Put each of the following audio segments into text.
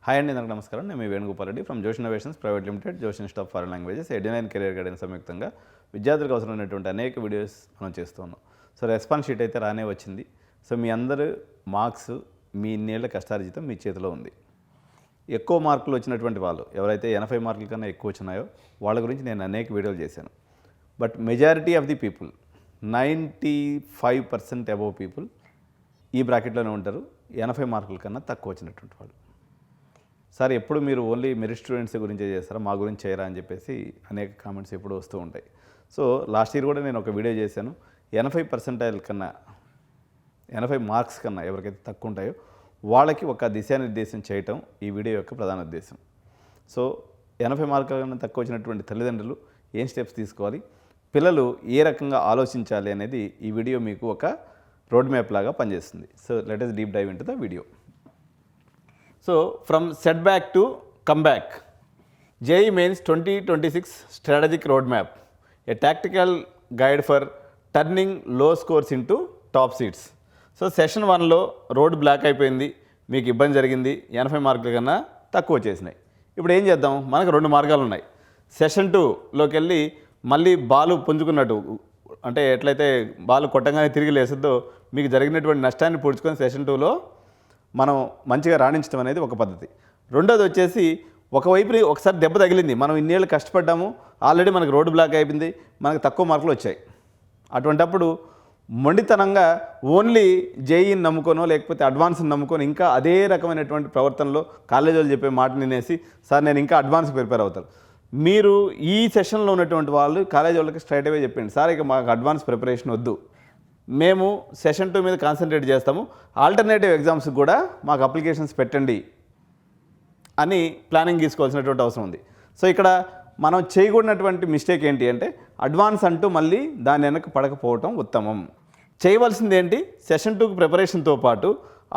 Hi అండి, అందరికీ నమస్కారం. నేను మీ Venugopal Reddy from Josh innovations private limited, Josh institute of foreign languages, Edunine career guidance సంయుక్తంగా విద్యార్థులకు అవసరమైనటువంటి అనేక వీడియోస్ మనం చేస్తున్నాం. సో రెస్పాన్స్ షీట్ అయితే రానే వచ్చింది. సో మీ అందరూ మార్క్స్, మీ ఇన్నేళ్ల కష్టార్జితం మీ చేతిలో ఉంది. ఎక్కువ మార్కులు వచ్చినటువంటి వాళ్ళు ఎవరైతే 80 మార్కుల కన్నా ఎక్కువ వచ్చినాయో వాళ్ళ గురించి నేను అనేక వీడియోలు చేశాను. But majority of the people, 95% above people ఈ బ్రాకెట్లోనే ఉంటారు. 80 మార్కుల కన్నా తక్కువ వచ్చినటువంటి వాళ్ళు. సార్ ఎప్పుడు మీరు ఓన్లీ మెరిట్ స్టూడెంట్స్ గురించే చేస్తారా, మా గురించి చేయరా అని చెప్పేసి అనేక కామెంట్స్ ఎప్పుడు వస్తూ ఉంటాయి. సో లాస్ట్ ఇయర్ కూడా నేను ఒక వీడియో చేశాను. 80% కన్నా, 80 మార్క్స్ కన్నా ఎవరికైతే తక్కువ ఉంటాయో వాళ్ళకి ఒక దిశానిర్దేశం చేయటం ఈ వీడియో యొక్క ప్రధాన ఉద్దేశం. సో 80 మార్కుల కన్నా తక్కువ వచ్చినటువంటి తల్లిదండ్రులు ఏం స్టెప్స్ తీసుకోవాలి, పిల్లలు ఏ రకంగా ఆలోచించాలి అనేది ఈ వీడియో మీకు ఒక రోడ్ మ్యాప్ లాగా పనిచేస్తుంది. So let us deep dive into the video. So from set back to come back, JEE Mains 2026 strategic road map, a tactical guide for turning low scores into top seats. So session 1లో road block అయిపోయింది, మీకు ఇబ్బంది జరిగింది, 80 మార్కుల కన్నా తక్కువ వచ్చేసినాయి. ఇప్పుడు ఏం చేద్దాం, మనకు 2 మార్గాలు ఉన్నాయి. సెషన్ 2లోకి వెళ్ళి మళ్ళీ బాలు పుంజుకున్నట్టు, అంటే ఎట్లయితే బాలు కొట్టంగానే తిరిగి లేస్తుందో మీకు జరిగినటువంటి నష్టాన్ని పూడ్చుకొని సెషన్ 2లో మనం మంచిగా రాణించడం అనేది ఒక పద్ధతి. రెండోది వచ్చేసి, ఒకవైపు ఒకసారి దెబ్బ తగిలింది, మనం ఇన్నేళ్ళు కష్టపడ్డాము, ఆల్రెడీ మనకు రోడ్డు బ్లాక్ అయిపోయింది, మనకు తక్కువ మార్కులు వచ్చాయి. అటువంటప్పుడు మొండితనంగా ఓన్లీ JEEని నమ్ముకోనో లేకపోతే అడ్వాన్స్ని నమ్ముకొని ఇంకా అదే రకమైనటువంటి ప్రవర్తనలో కాలేజీ వాళ్ళు చెప్పే మాట వినేసి సార్ నేను ఇంకా అడ్వాన్స్ ప్రిపేర్ అవుతాను. మీరు ఈ సెషన్లో ఉన్నటువంటి వాళ్ళు కాలేజీ వాళ్ళకి స్ట్రైట్ అవే చెప్పండి, సార్ ఇక మాకు అడ్వాన్స్ ప్రిపరేషన్ వద్దు, మేము సెషన్ 2 మీద కాన్సన్ట్రేట్ చేస్తాము, ఆల్టర్నేటివ్ ఎగ్జామ్స్కి కూడా మాకు అప్లికేషన్స్ పెట్టండి అని ప్లానింగ్ తీసుకోవాల్సినటువంటి అవసరం ఉంది. సో ఇక్కడ మనం చేయకూడనటువంటి మిస్టేక్ ఏంటి అంటే, అడ్వాన్స్ అంటూ మళ్ళీ దాని వెనక పడకపోవటం ఉత్తమం. చేయవలసింది ఏంటి, సెషన్ 2కి ప్రిపరేషన్తో పాటు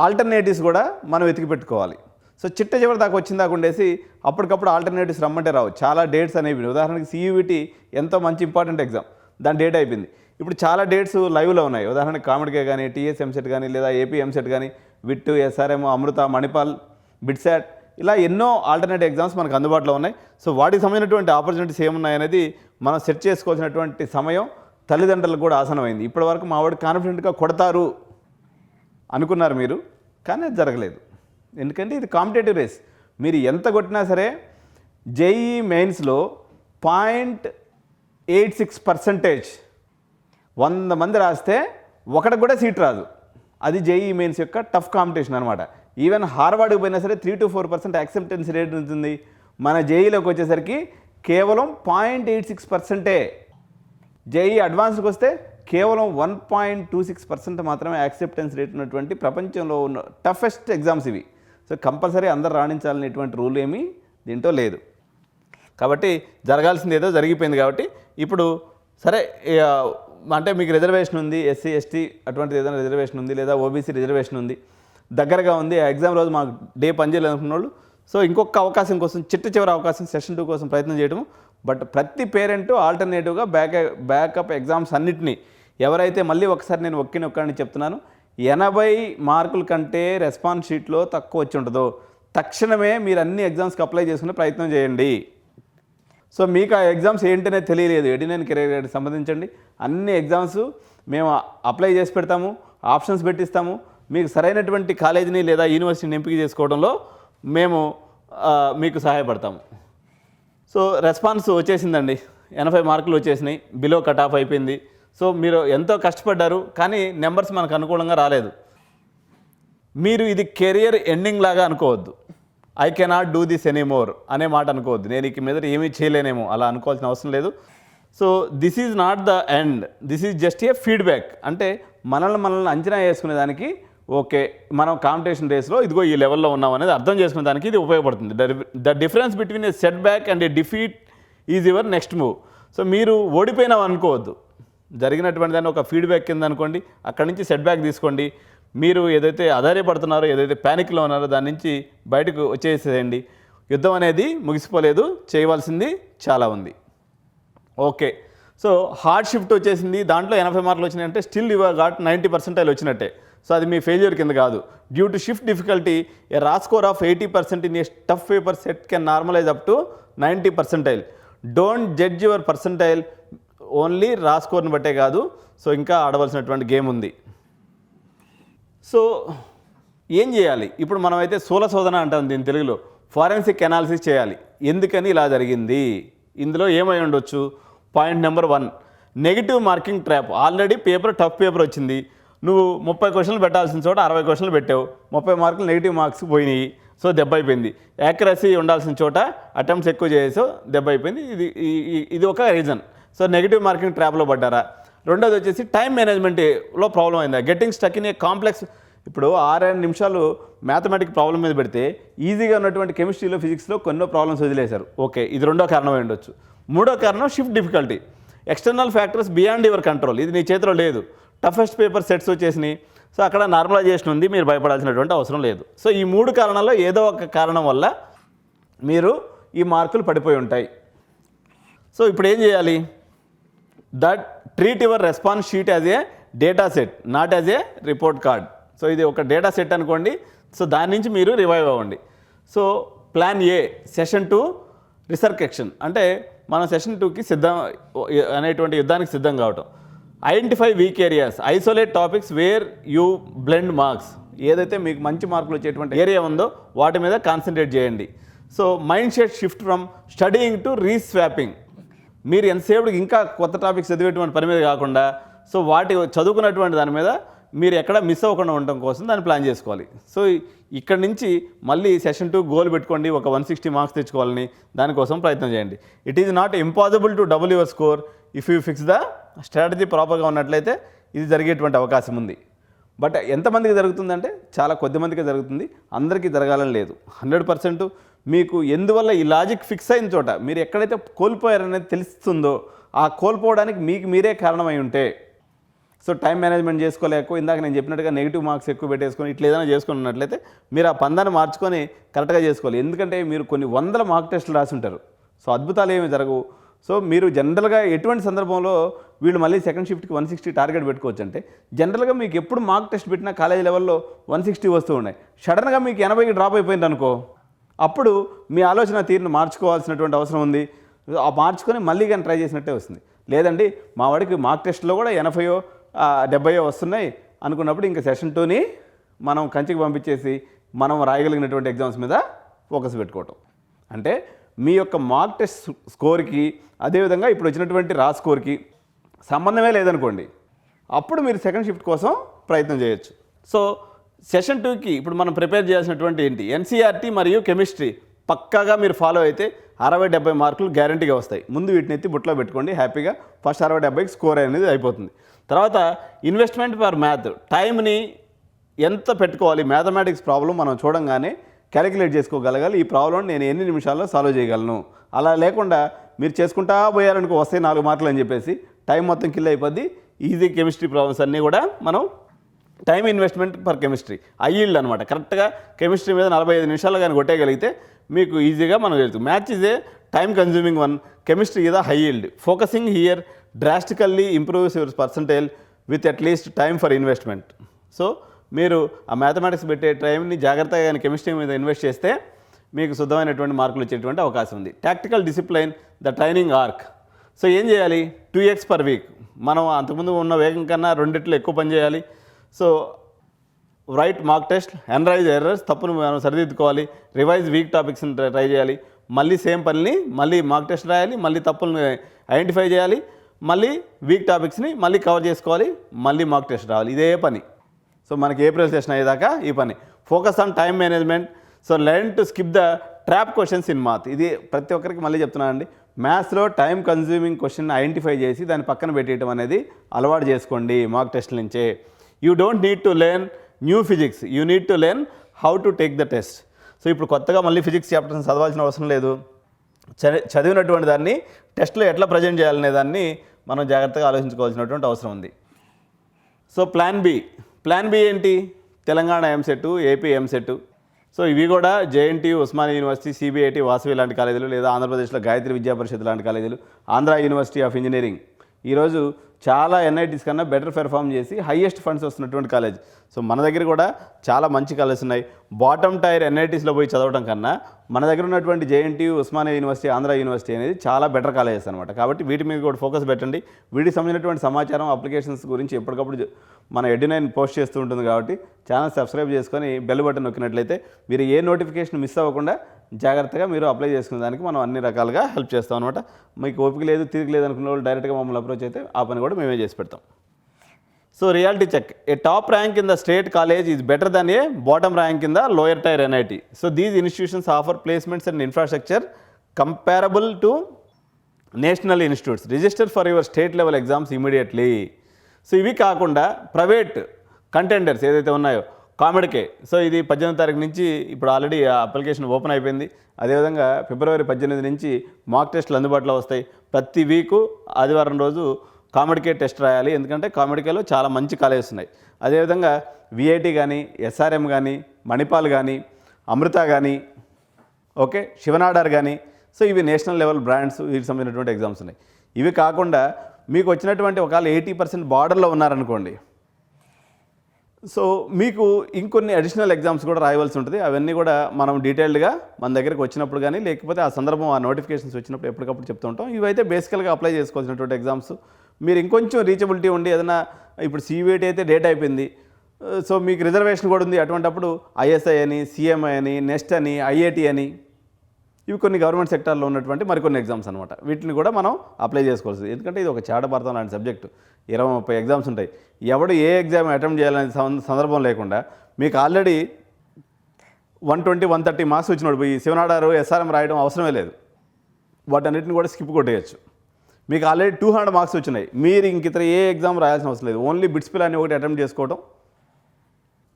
ఆల్టర్నేటివ్స్ కూడా మనం వెతికి పెట్టుకోవాలి. సో చిట్ట చివరి దాకా వచ్చిన దాకా ఉండేసి అప్పటికప్పుడు ఆల్టర్నేటివ్స్ రమ్మంటే రావు. చాలా డేట్స్ అనేవి, ఉదాహరణకి CUVT ఎంతో మంచి ఇంపార్టెంట్ ఎగ్జామ్, దాని డేట్ అయిపోయింది. ఇప్పుడు చాలా డేట్స్ లైవ్లో ఉన్నాయి. ఉదాహరణకి కామెడీకే కానీ, TS MCET కానీ, లేదా AP MCET కానీ, విట్, SRM, అమృత, మణిపాల్, బిట్సాట్, ఇలా ఎన్నో ఆల్టర్నేటివ్ ఎగ్జామ్స్ మనకు అందుబాటులో ఉన్నాయి. సో వాటికి సంబంధించినటువంటి ఆపర్చునిటీస్ ఏమున్నాయనేది మనం సెట్ చేసుకోవాల్సినటువంటి సమయం తల్లిదండ్రులకు కూడా ఆసనమైంది. ఇప్పటివరకు మా వాడు కాన్ఫిడెంట్గా కొడతారు అనుకున్నారు మీరు, కానీ అది జరగలేదు. ఎందుకంటే ఇది కాంపిటేటివ్ రేస్. మీరు ఎంత కొట్టినా సరే JEE మెయిన్స్లో 0.86%, 100 మంది రాస్తే ఒకటికి కూడా సీట్ రాదు. అది JEE మెయిన్స్ యొక్క టఫ్ కాంపిటీషన్ అనమాట. ఈవెన్ హార్వర్డ్కి పోయినా సరే 3 to 4% యాక్సెప్టెన్స్ రేట్ ఉంటుంది. మన JEEలోకి వచ్చేసరికి కేవలం 0.86%. JEE అడ్వాన్స్కి వస్తే కేవలం 1.26% మాత్రమే యాక్సెప్టెన్స్ రేట్ ఉన్నటువంటి ప్రపంచంలో ఉన్న టఫెస్ట్ ఎగ్జామ్స్ ఇవి. సో కంపల్సరీ అందరు రాణించాలనేటువంటి రూల్ ఏమీ దీంట్లో లేదు. కాబట్టి జరగాల్సింది ఏదో జరిగిపోయింది. కాబట్టి ఇప్పుడు సరే, అంటే మీకు రిజర్వేషన్ ఉంది, SC ST అటువంటిది ఏదైనా రిజర్వేషన్ ఉంది, లేదా OBC రిజర్వేషన్ ఉంది, దగ్గరగా ఉంది, ఆ ఎగ్జామ్ రోజు మాకు డే పనిచేయలేదు అనుకున్న వాళ్ళు, సో ఇంకొక అవకాశం కోసం, చిట్ట చివరి అవకాశం సెషన్ 2 కోసం ప్రయత్నం చేయడం. బట్ ప్రతి పేరెంటు ఆల్టర్నేటివ్గా బ్యాకప్ ఎగ్జామ్స్ అన్నిటినీ, ఎవరైతే మళ్ళీ ఒకసారి నేను ఒక్కని చెప్తున్నాను, 80 మార్కుల కంటే రెస్పాన్స్ షీట్లో తక్కువ వచ్చి ఉంటుందో తక్షణమే మీరు అన్ని ఎగ్జామ్స్కి అప్లై చేసుకునే ప్రయత్నం చేయండి. సో మీకు ఆ ఎగ్జామ్స్ ఏంటనే తెలియలేదు, ఎడ్యునైన్ కెరీర్ గైడ్కి సంబంధించండి, అన్ని ఎగ్జామ్స్ మేము అప్లై చేసి పెడతాము, ఆప్షన్స్ పెట్టిస్తాము, మీకు సరైనటువంటి కాలేజీని లేదా యూనివర్సిటీని ఎంపిక చేసుకోవడంలో మేము మీకు సహాయపడతాము. సో రెస్పాన్స్ వచ్చేసిందండి, 80 మార్కులు వచ్చేసినాయి, బిలో కట్ ఆఫ్ అయిపోయింది. సో మీరు ఎంతో కష్టపడ్డారు, కానీ నెంబర్స్ మనకు అనుకూలంగా రాలేదు. మీరు ఇది కెరియర్ ఎండింగ్ లాగా అనుకోవద్దు. I cannot do this anymore అనే మాట అనుకోవద్దు, నేను ఇక మీద ఏమీ చేయలేనేమో అలా అనుకోవాల్సిన అవసరం లేదు. So this is not the end, this is just a feedback. అంటే మనల్ని అంచనా వేసుకునేదానికి, ఓకే మనం కాంపిటీషన్ రేస్లో ఇదిగో ఈ లెవెల్లో ఉన్నాం అనేది అర్థం చేసుకునే దానికి ఇది ఉపయోగపడుతుంది. The difference between A set back and A defeat is your next move. So మీరు ఓడిపోయినాం అనుకోవద్దు, జరిగినటువంటి దాన్ని ఒక ఫీడ్బ్యాక్ కింద అనుకోండి, అక్కడి నుంచి సెట్ బ్యాక్ తీసుకోండి. మీరు ఏదైతే ఆధారపడుతున్నారో, ఏదైతే ప్యానిక్లో ఉన్నారో దాని నుంచి బయటకు వచ్చేసేయండి. యుద్ధం అనేది ముగిసిపోలేదు, చేయవలసింది చాలా ఉంది. ఓకే, సో హార్డ్ షిఫ్ట్ వచ్చేసింది, దాంట్లో 80 మార్కులు వచ్చినాయంటే స్టిల్ యువర్ గాట్ 90% వచ్చినట్టే. సో అది మీ ఫెయిల్యూర్ కింద కాదు. డ్యూ టు షిఫ్ట్ డిఫికల్టీ ఏ రా score of 80% in a tough paper set can normalise up to 90%. Don't judge your percentile only రా స్కోర్ని బట్టే కాదు. సో ఇంకా ఆడవలసినటువంటి గేమ్ ఉంది. సో ఏం చేయాలి ఇప్పుడు? మనమైతే స్థూల శోధన అంటాం దీని తెలుగులో. ఫారెన్సిక్ అనాలిసిస్ చేయాలి. ఎందుకని ఇలా జరిగింది, ఇందులో ఏమై ఉండొచ్చు? Point number 1, negative marking trap. Already tough paper వచ్చింది, నువ్వు 30 క్వశ్చన్లు పెట్టాల్సిన చోట 60 క్వశ్చన్లు పెట్టావు, 30 మార్కులు నెగిటివ్ మార్క్స్ పోయినాయి. సో దెబ్బ అయిపోయింది. యాక్యురసీ ఉండాల్సిన చోట అటెంప్ట్స్ ఎక్కువ చేసావు, దెబ్బ అయిపోయింది. ఇది ఒక రీజన్. సో నెగిటివ్ మార్కింగ్ ట్రాప్లో పడ్డారా? రెండోది వచ్చేసి టైం మేనేజ్మెంట్లో ప్రాబ్లం అయిందా? Getting stuck in a complex. ఇప్పుడు 6 నిమిషాలు మ్యాథమెటిక్ ప్రాబ్లం మీద పెడితే ఈజీగా ఉన్నటువంటి కెమిస్ట్రీలో ఫిజిక్స్లో కొన్నో ప్రాబ్లమ్స్ వదిలేశారు. ఓకే, ఇది రెండో కారణం అయి ఉండొచ్చు. మూడో కారణం shift difficulty. External factors beyond your control. ఇది నీ చేతిలో లేదు. టఫెస్ట్ పేపర్ సెట్స్ వచ్చేసినాయి. సో అక్కడ నార్మలైజేషన్ ఉంది, మీరు భయపడాల్సినటువంటి అవసరం లేదు. సో ఈ 3 కారణాల్లో ఏదో ఒక కారణం వల్ల మీరు ఈ మార్కులు పడిపోయి ఉంటాయి. సో ఇప్పుడు ఏం చేయాలి? That treat your response sheet as a data set, not as a report card. So ఇది ఒక డేటా సెట్ అనుకోండి. సో దాని నుంచి మీరు రివైవ్ అవ్వండి. So plan A, session 2 రిసర్కెక్షన్. అంటే మనం సెషన్ 2కి సిద్ధం అనేటువంటి యుద్ధానికి సిద్ధం కావటం. Identify weak areas, isolate topics where you blend marks. ఏదైతే మీకు మంచి మార్కులు వచ్చేటువంటి ఏరియా ఉందో వాటి మీద కాన్సన్ట్రేట్ చేయండి. So mind set shift from studying to reswapping. మీరు ఎంతసేపు ఇంకా కొత్త టాపిక్స్ చదివేటువంటి పని మీద కాకుండా సో వాటి చదువుకున్నటువంటి దాని మీద మీరు ఎక్కడ మిస్ అవ్వకుండా ఉండడం కోసం దాన్ని ప్లాన్ చేసుకోవాలి. సో ఇక్కడ నుంచి మళ్ళీ సెషన్ 2 గోల్ పెట్టుకోండి, ఒక 160 మార్క్స్ తెచ్చుకోవాలని. దానికోసం ప్రయత్నం చేయండి. It is not impossible to double your score if you fix the strategy ప్రాపర్గా ఉన్నట్లయితే ఇది జరిగేటువంటి అవకాశం ఉంది. బట్ ఎంతమందికి జరుగుతుందంటే చాలా కొద్ది మందికి జరుగుతుంది, అందరికీ జరగాలని లేదు. 100% మీకు ఎందువల్ల ఈ లాజిక్ ఫిక్స్ అయిన చోట మీరు ఎక్కడైతే కోల్పోయారనేది తెలుస్తుందో ఆ కోల్పోవడానికి మీకు మీరే కారణమై ఉంటే, సో టైం మేనేజ్మెంట్ చేసుకోలేక ఇందాక నేను చెప్పినట్టుగా నెగిటివ్ మార్క్స్ ఎక్కువ పెట్టేసుకొని ఇట్లా ఏదైనా చేసుకుని ఉన్నట్లయితే మీరు ఆ పందాన్ని మార్చుకొని కరెక్ట్గా చేసుకోవాలి. ఎందుకంటే మీరు కొన్ని 100 మార్క్ టెస్టులు రాసి ఉంటారు. సో అద్భుతాలు ఏమి జరగవు. సో మీరు జనరల్గా ఎటువంటి సందర్భంలో వీళ్ళు మళ్ళీ సెకండ్ షిఫ్ట్కి 160 టార్గెట్ పెట్టుకోవచ్చు అంటే, జనరల్గా మీకు ఎప్పుడు మార్క్ టెస్ట్ పెట్టినా కాలేజ్ లెవెల్లో 160 వస్తూ ఉన్నాయి. సడన్గా మీకు 80కి డ్రాప్ అయిపోయింది అనుకో, అప్పుడు మీ ఆలోచన తీరును మార్చుకోవాల్సినటువంటి అవసరం ఉంది. ఆ మార్చుకొని మళ్ళీ కానీ ట్రై చేసినట్టే వస్తుంది. లేదండి మా వాడికి మార్క్ టెస్ట్లో కూడా 80 70 వస్తున్నాయి అనుకున్నప్పుడు ఇంకా సెషన్ 2ని మనం కంచికి పంపించేసి మనం రాయగలిగినటువంటి ఎగ్జామ్స్ మీద ఫోకస్ పెట్టుకోవటం. అంటే మీ యొక్క మార్క్ టెస్ట్ స్కోర్కి అదేవిధంగా ఇప్పుడు వచ్చినటువంటి రా స్కోర్కి సంబంధమే లేదనుకోండి, అప్పుడు మీరు సెకండ్ షిఫ్ట్ కోసం ప్రయత్నం చేయొచ్చు. సో సెషన్ 2కి ఇప్పుడు మనం ప్రిపేర్ చేయాల్సినటువంటి ఏంటి? ఎన్సీఆర్టీ మరియు కెమిస్ట్రీ పక్కాగా మీరు ఫాలో అయితే 60-70 మార్కులు గ్యారంటీగా వస్తాయి. ముందు వీటిని ఎత్తి బుట్లో పెట్టుకోండి, హ్యాపీగా ఫస్ట్ 60-70కి స్కోర్ అనేది అయిపోతుంది. తర్వాత ఇన్వెస్ట్మెంట్ ఫర్ మ్యాథ్, టైంని ఎంత పెట్టుకోవాలి? మ్యాథమెటిక్స్ ప్రాబ్లం మనం చూడంగానే క్యాలిక్యులేట్ చేసుకోగలగాలి. ఈ ప్రాబ్లం నేను ఎన్ని నిమిషాల్లో సాల్వ్ చేయగలను. అలా లేకుండా మీరు చేసుకుంటా పోయారనుకో వస్తాయి 4 మార్కులు అని చెప్పేసి టైం మొత్తం కిల్ అయిపోద్ది. ఈజీ కెమిస్ట్రీ ప్రాబ్లమ్స్ అన్నీ కూడా మనం టైం ఇన్వెస్ట్మెంట్ ఫర్ కెమిస్ట్రీ ఐఈల్డ్ అనమాట. కరెక్ట్గా కెమిస్ట్రీ మీద 45 నిమిషాలు కానీ కొట్టేయగలిగితే మీకు ఈజీగా మనం వెళ్తాం. Maths is a time consuming one, chemistry is high yield. Focusing here drastically improves your percentile with at least time for investment. So మీరు ఆ మ్యాథమెటిక్స్ పెట్టే టైంని జాగ్రత్తగా కానీ కెమిస్ట్రీ మీద ఇన్వెస్ట్ చేస్తే మీకు శుద్ధమైనటువంటి మార్కులు వచ్చేటువంటి అవకాశం ఉంది. Tactical discipline, the training arc. So ఏం చేయాలి? 2x per week. మనం అంతకుముందు ఉన్న వేగం కన్నా 2 రెట్లు ఎక్కువ పని చేయాలి. So write mock test, analyse errors, తప్పును మనం సరిదిద్దుకోవాలి. రివైజ్ వీక్ టాపిక్స్ని ట్రై చేయాలి. మళ్ళీ సేమ్ పనిని మళ్ళీ మార్క్ టెస్ట్ రాయాలి, మళ్ళీ తప్పులను ఐడెంటిఫై చేయాలి, మళ్ళీ వీక్ టాపిక్స్ని మళ్ళీ కవర్ చేసుకోవాలి, మళ్ళీ మార్క్ టెస్ట్ రావాలి. ఇదే పని. సో మనకి ఏప్రిల్ సెషన్ అయ్యేదాకా ఈ పని. Focus on time management. So learn to skip the trap questions in math. ఇది ప్రతి ఒక్కరికి మళ్ళీ చెప్తున్నాను అండి, మ్యాథ్స్లో టైం కన్జ్యూమింగ్ క్వశ్చన్ ఐడెంటిఫై చేసి దాన్ని పక్కన పెట్టేయడం అనేది అలవాటు చేసుకోండి మార్క్ టెస్ట్ నుంచే. You don't need to learn new physics, you need to learn how to take the test. So ఇప్పుడు కొత్తగా మళ్ళీ ఫిజిక్స్ చాప్టర్స్ చదవాల్సిన అవసరం లేదు. చదివినటువంటి దాన్ని టెస్ట్లో ఎట్లా ప్రజెంట్ చేయాలనే దాన్ని మనం జాగ్రత్తగా ఆలోచించుకోవాల్సినటువంటి అవసరం ఉంది. సో ప్లాన్ బి ఏంటి? Telangana EAMCET, AP EAMCET. So ఇవి కూడా JNTU, Osmania university, CBIT, Vasavi లాంటి కాలేజీలు, లేదా ఆంధ్రప్రదేశ్లో గాయత్రి విద్యా పరిషత్ లాంటి కాలేజీలు, ఆంధ్ర యూనివర్సిటీ ఆఫ్ ఇంజనీరింగ్, ఈరోజు చాలా ఎన్ఐటీస్ కన్నా బెటర్ పెర్ఫామ్ చేసి హైయెస్ట్ ఫండ్స్ వస్తున్నటువంటి కాలేజ్. సో మన దగ్గర కూడా చాలా మంచి కాలేజెస్ ఉన్నాయి. బాటమ్ టైర్ ఎన్ఐటీస్లో పోయి చదవడం కన్నా మన దగ్గర ఉన్నటువంటి JNTU, Osmania university, Andhra university అనేది చాలా బెటర్ కాలేజెస్ అనమాట. కాబట్టి వీటి మీద కూడా ఫోకస్ పెట్టండి. వీటికి సంబంధించినటువంటి సమాచారం, అప్లికేషన్స్ గురించి ఎప్పటికప్పుడు మన ఎడ్యునైన్ పోస్ట్ చేస్తూ ఉంటుంది. కాబట్టి ఛానల్ సబ్స్క్రైబ్ చేసుకొని బెల్ బటన్ నొక్కినట్లయితే మీరు ఏ నోటిఫికేషన్ మిస్ అవ్వకుండా జాగ్రత్తగా మీరు అప్లై చేసుకునే దానికి మనం అన్ని రకాలుగా హెల్ప్ చేస్తాం అనమాట. మీకు ఓపిక లేదు, తిరిగి లేదు అనుకున్న వాళ్ళు డైరెక్ట్గా మమ్మల్ని అప్రోచ్ అయితే ఆ పని కూడా మేమే చేసి పెడతాం. So reality check, a top rank in the state college is better than a bottom rank in the lower tier NIT. So these institutions offer placements and infrastructure comparable to national institutes. Register for your state level exams immediately. So ఇవి కాకుండా private contenders ఏదైతే ఉన్నాయో కామెడీకే, so ఇది 18వ తారీఖు నుంచి ఇప్పుడు already application open అయిపోయింది. అదేవిధంగా ఫిబ్రవరి 18 నుంచి మాక్ టెస్టులు అందుబాటులో వస్తాయి. ప్రతి వీకు ఆదివారం రోజు కామెడీకే టెస్ట్ రాయాలి, ఎందుకంటే కామెడీకేలో చాలా మంచి కాలేజెస్ ఉన్నాయి. అదేవిధంగా విఐటి కానీ, ఎస్ఆర్ఎం కానీ, మణిపాల్ కానీ, అమృత కానీ, ఓకే శివనాడార్ కానీ, సో ఇవి నేషనల్ లెవెల్ బ్రాండ్స్, వీటికి సంబంధించినటువంటి ఎగ్జామ్స్ ఉన్నాయి. ఇవి కాకుండా మీకు వచ్చినటువంటి ఒకవేళ 80% బార్డర్లో ఉన్నారనుకోండి, సో మీకు ఇంకొన్ని అడిషనల్ ఎగ్జామ్స్ కూడా రాయవలసి ఉంటుంది. అవన్నీ కూడా మనం డీటెయిల్డ్గా మన దగ్గరికి వచ్చినప్పుడు కానీ, లేకపోతే ఆ సందర్భం, ఆ నోటిఫికేషన్స్ వచ్చినప్పుడు ఎప్పటికప్పుడు చెప్తూ ఉంటాం. ఇవైతే బేసికల్గా అప్లై చేసుకోవాల్సినటువంటి ఎగ్జామ్స్. మీరు ఇంకొంచెం రీచబిలిటీ ఉండి ఏదైనా, ఇప్పుడు సివిఐటి అయితే డేట్ అయిపోయింది, సో మీకు రిజర్వేషన్ కూడా ఉంది. అటువంటప్పుడు ఐఎస్ఐ అని, సిఎంఐ అని, నెస్ట్ అని, ఐఐటి అని, ఇవి కొన్ని గవర్నమెంట్ సెక్టార్లో ఉన్నటువంటి మరికొన్ని ఎగ్జామ్స్ అనమాట. వీటిని కూడా మనం అప్లై చేసుకోవాల్సింది. ఎందుకంటే ఇది ఒక చాటభారతం లాంటి సబ్జెక్టు. 20-30 ఎగ్జామ్స్ ఉంటాయి. ఎవడు ఏ ఎగ్జామ్ అటెంప్ట్ చేయాలనే సందర్భం లేకుండా మీకు ఆల్రెడీ 120-130 మార్క్స్ వచ్చినప్పుడు పోయి శివనాడారు, ఎస్ఆర్ఎం రాయడం అవసరమే లేదు. వాటన్నిటిని కూడా స్కిప్ కొట్టేయచ్చు. మీకు ఆల్రెడీ 200 మార్క్స్ వచ్చినాయి. మీరు ఇంక ఇతర ఏ ఎగ్జామ్ రాయాల్సిన అవసరం లేదు. ఓన్లీ బిట్స్ పిల్ అని ఒకటి అటెంప్ట్ చేసుకోవడం,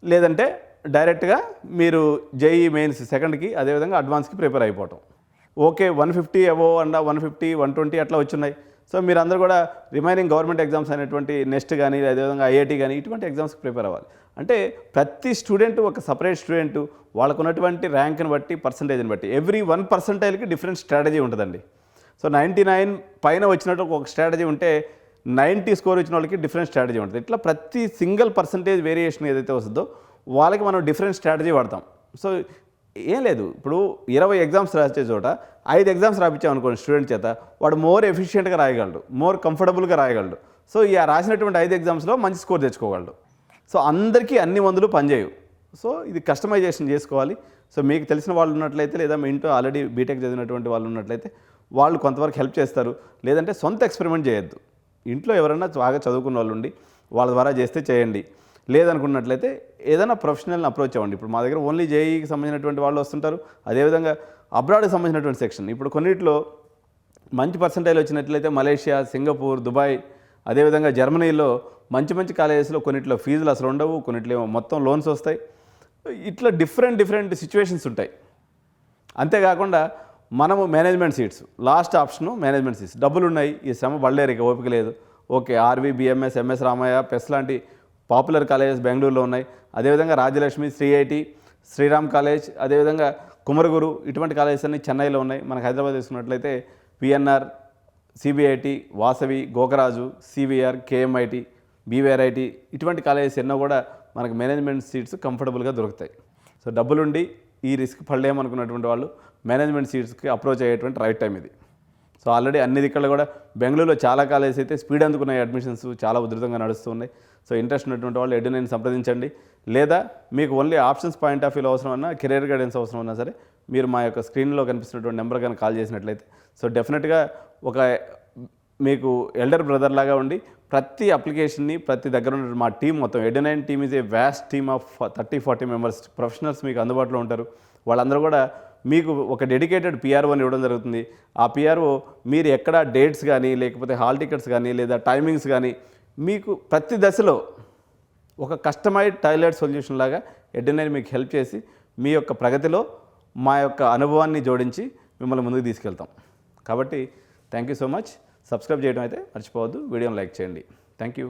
లేదంటే డైరెక్ట్గా మీరు జేఈ మెయిన్స్ సెకండ్కి, అదేవిధంగా అడ్వాన్స్కి ప్రిపేర్ అయిపోవటం. ఓకే 150 అబోవ్ అండ్ 150, 120 అట్లా వచ్చినాయి. సో మీరు అందరూ కూడా రిమైనింగ్ గవర్నమెంట్ ఎగ్జామ్స్ అయినటువంటి నెస్ట్ కానీ, అదేవిధంగా ఐఐటి కానీ, ఇటువంటి ఎగ్జామ్స్కి ప్రిపేర్ అవ్వాలి. అంటే ప్రతి స్టూడెంట్ ఒక సపరేట్ స్టూడెంట్, వాళ్ళకు ఉన్నటువంటి ర్యాంక్ని బట్టి, పర్సంటేజ్ని బట్టి, ఎవ్రీ 1 పర్సెంటైల్కి డిఫరెంట్ స్ట్రాటజీ ఉంటుందండి. సో 99 పైన వచ్చినట్టు ఒక స్ట్రాటజీ ఉంటే 90 స్కోర్ వచ్చిన వాళ్ళకి డిఫరెంట్ స్ట్రాటజీ ఉంటుంది. ఇట్లా ప్రతి సింగిల్ పర్సంటేజ్ వేరియేషన్ ఏదైతే వస్తుందో వాళ్ళకి మనం డిఫరెంట్ స్ట్రాటజీ వాడతాం. సో ఏం లేదు, ఇప్పుడు 20 ఎగ్జామ్స్ రాసే చోట 5 ఎగ్జామ్స్ రాపించామనుకోండి స్టూడెంట్ చేత, వాడు మోర్ ఎఫిషియెంట్గా రాయగలడు, మోర్ కంఫర్టబుల్గా రాయగలడు. సో ఈ రాసినటువంటి 5 ఎగ్జామ్స్లో మంచి స్కోర్ తెచ్చుకోగలడు. సో అందరికీ అన్ని మందులు పనిచేయవు. సో ఇది కస్టమైజేషన్ చేసుకోవాలి. సో మీకు తెలిసిన వాళ్ళు ఉన్నట్లయితే, లేదా మీ ఇంట్లో ఆల్రెడీ బీటెక్ చదివినటువంటి వాళ్ళు ఉన్నట్లయితే వాళ్ళు కొంతవరకు హెల్ప్ చేస్తారు. లేదంటే సొంత ఎక్స్పెరిమెంట్ చేయొద్దు. ఇంట్లో ఎవరైనా బాగా చదువుకున్న వాళ్ళు ఉండి వాళ్ళ ద్వారా చేస్తే చేయండి. లేదనుకున్నట్లయితే ఏదైనా ప్రొఫెషనల్ని అప్రోచ్ అవ్వండి. ఇప్పుడు మా దగ్గర ఓన్లీ జేఈకి సంబంధించినటువంటి వాళ్ళు వస్తుంటారు. అదేవిధంగా అబ్రాడ్కి సంబంధించినటువంటి సెక్షన్, ఇప్పుడు కొన్నిట్లో మంచి పర్సంటైల్ వచ్చినట్లయితే మలేషియా, సింగపూర్, దుబాయ్, అదేవిధంగా జర్మనీలో మంచి మంచి కాలేజెస్లో కొన్నిట్లో ఫీజులు అసలు ఉండవు, కొన్నిట్లో మొత్తం లోన్స్ వస్తాయి. ఇట్లా డిఫరెంట్ సిచ్యువేషన్స్ ఉంటాయి. అంతేకాకుండా మనము management seats, last option management seats, డబ్బులు ఉన్నాయి, ఈ శ్రమ బళ్ళేరిక ఓపిక లేదు. Okay RV, BMS, MS Ramaiah, PES లాంటి పాపులర్ కాలేజెస్ బెంగళూరులో ఉన్నాయి. అదేవిధంగా రాజలక్ష్మి, శ్రీఐటి, శ్రీరామ్ కాలేజ్, అదేవిధంగా కుమరగురు, ఇటువంటి కాలేజెస్ అన్ని చెన్నైలో ఉన్నాయి. మనకు హైదరాబాద్ తీసుకున్నట్లయితే PNR, CBIT, Vasavi, Gokaraju, CVR, KMIT, BVRIT, ఇటువంటి కాలేజెస్ ఎన్నో కూడా మనకు మేనేజ్మెంట్ సీట్స్ కంఫర్టబుల్గా దొరుకుతాయి. సో డబ్బులుండి ఈ రిస్క్ పడలేమనుకున్నటువంటి వాళ్ళు మేనేజ్మెంట్ సీట్స్కి అప్రోచ్ అయ్యేటువంటి రైట్ టైం ఇది. సో ఆల్రెడీ అన్ని దిక్కల్లో కూడా బెంగళూరులో చాలా కాలేజెస్ అయితే స్పీడ్ అందుకున్నాయి, అడ్మిషన్స్ చాలా ఉధృతంగా నడుస్తూ ఉన్నాయి. సో ఇంట్రెస్ట్ ఉన్నటువంటి వాళ్ళు ఎడ్యునైన్ సంప్రదించండి. లేదా మీకు ఓన్లీ ఆప్షన్స్ పాయింట్ ఆఫ్ వ్యూలో అవసరం అన్నా, కెరీర్ గైడెన్స్ అవసరం ఉన్నా సరే మీరు మా యొక్క స్క్రీన్లో కనిపిస్తున్నటువంటి నెంబర్ కానీ కాల్ చేసినట్లయితే సో డెఫినెట్గా ఒక మీకు ఎల్డర్ బ్రదర్ లాగా ఉండి ప్రతి అప్లికేషన్ని, ప్రతి దగ్గర ఉన్న మా టీం మొత్తం Edunain team is a vast team of 30-40 members professionals మీకు అందుబాటులో ఉంటారు. వాళ్ళందరూ కూడా మీకు ఒక డెడికేటెడ్ పిఆర్ఓని ఇవ్వడం జరుగుతుంది. ఆ పిఆర్ఓ మీరు ఎక్కడ డేట్స్ కానీ, లేకపోతే హాల్ టికెట్స్ కానీ, లేదా టైమింగ్స్ కానీ, మీకు ప్రతి దశలో ఒక కస్టమైజ్డ్ టైలర్డ్ సొల్యూషన్ లాగా ఎడ్యునైన్ మీకు హెల్ప్ చేసి మీ యొక్క ప్రగతిలో మా యొక్క అనుభవాన్ని జోడించి మిమ్మల్ని ముందుకు తీసుకెళ్తాం. కాబట్టి thank you so much. Subscribe చేయడం అయితే మర్చిపోవద్దు. వీడియోని లైక్ చేయండి. Thank you.